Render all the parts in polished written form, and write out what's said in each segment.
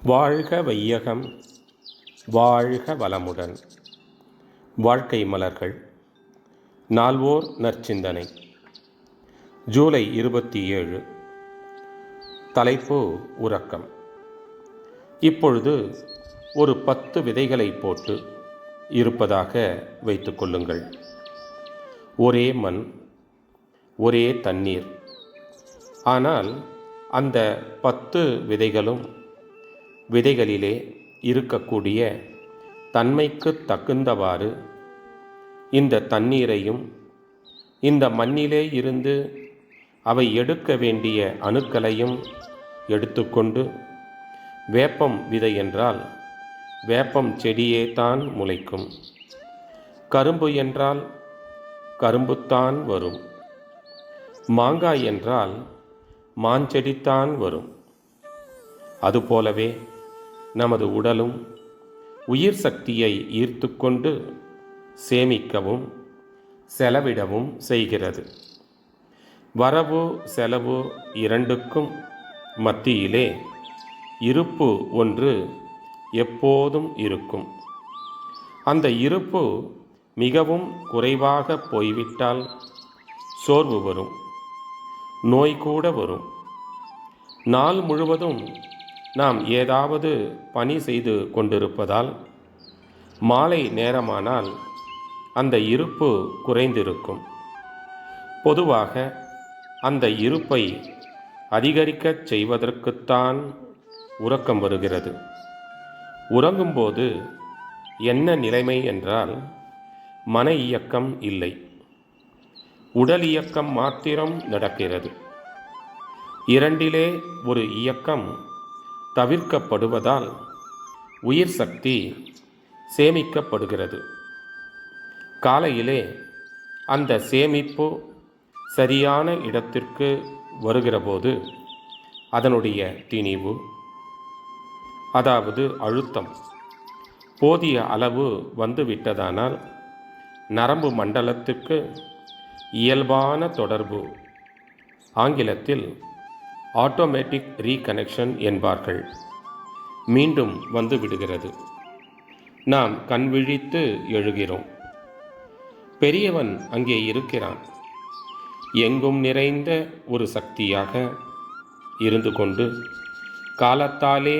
வாழ்க வையகம், வாழ்க வளமுடன். வாழ்க்கை மலர்கள். நால்வோர் நற்சிந்தனை. ஜூலை 27. தலைப்பு உறக்கம். இப்பொழுது ஒரு 10 விதைகளை போட்டு இருப்பதாக வைத்துக் கொள்ளுங்கள். ஒரே மண், ஒரே தண்ணீர். ஆனால் அந்த 10 விதைகளும் விதைகளிலே இருக்கக்கூடிய தன்மைக்கு தகுந்தவாறு இந்த தண்ணீரையும் இந்த மண்ணிலே இருந்து அவை எடுக்க வேண்டிய அணுக்களையும் எடுத்துக்கொண்டு, வேப்பம் விதை என்றால் வேப்பம் செடியே தான் முளைக்கும், கரும்பு என்றால் கரும்புத்தான் வரும், மாங்காய் என்றால் மாஞ்செடித்தான் வரும். அதுபோலவே நமது உடலும் உயிர் சக்தியை ஈர்த்து கொண்டு சேமிக்கவும் செலவிடவும் செய்கிறது. வரவு செலவு இரண்டுக்கும் மத்தியிலே இருப்பு ஒன்று எப்போதும் இருக்கும். அந்த இருப்பு மிகவும் குறைவாக போய்விட்டால் சோர்வு வரும், நோய் கூட வரும். நாள் முழுவதும் நாம் ஏதாவது பணி செய்து கொண்டிருப்பதால் மாலை நேரமானால் அந்த இருப்பு குறைந்திருக்கும். பொதுவாக அந்த இருப்பை அதிகரிக்கச் செய்வதற்குத்தான் உறக்கம் வருகிறது. உறங்கும்போது என்ன நிலைமை என்றால், மன இயக்கம் இல்லை, உடல் இயக்கம் மாத்திரம் நடக்கிறது. இரண்டிலே ஒரு இயக்கம் தவிர்க்கப்படுவதால் உயிர் சக்தி சேமிக்கப்படுகிறது. காலையிலே அந்த சேமிப்பு சரியான இடத்திற்கு வருகிறபோது அதனுடைய திணிவு, அதாவது அழுத்தம் போதிய அளவு வந்துவிட்டதானால் நரம்பு மண்டலத்துக்கு இயல்பான தொடர்பு, ஆங்கிலத்தில் ஆட்டோமேட்டிக் ரீகனெக்ஷன் என்பார்கள், மீண்டும் வந்து விடுகிறது. நாம் கண் விழித்து எழுகிறோம். பெரியவன் அங்கே இருக்கிறான். எங்கும் நிறைந்த ஒரு சக்தியாக இருந்து கொண்டு காலத்தாலே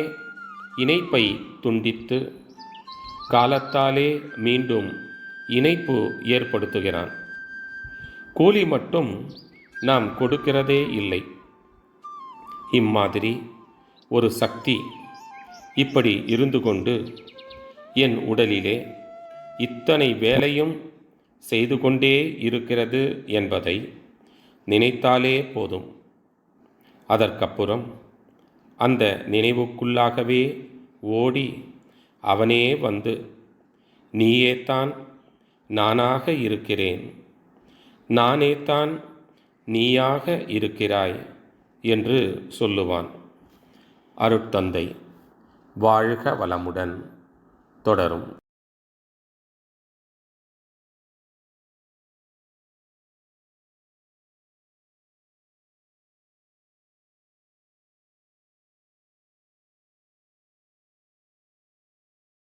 இணைப்பை துண்டித்து காலத்தாலே மீண்டும் இணைப்பு ஏற்படுத்துகிறான். கூலி மட்டும் நாம் கொடுக்கிறதே இல்லை. இம்மாதிரி ஒரு சக்தி இப்படி இருந்து கொண்டு என் உடலிலே இத்தனை வேலையும் செய்து கொண்டே இருக்கிறது என்பதை நினைத்தாலே போதும். அதற்கப்புறம் அந்த நினைவுக்குள்ளாகவே ஓடி அவனே வந்து, நீயேத்தான் நானாக இருக்கிறேன், நானேத்தான் நீயாக இருக்கிறாய் என்று சொல்லுவான். அருட்தந்தை. வாழ்க வளமுடன். தொடரும்.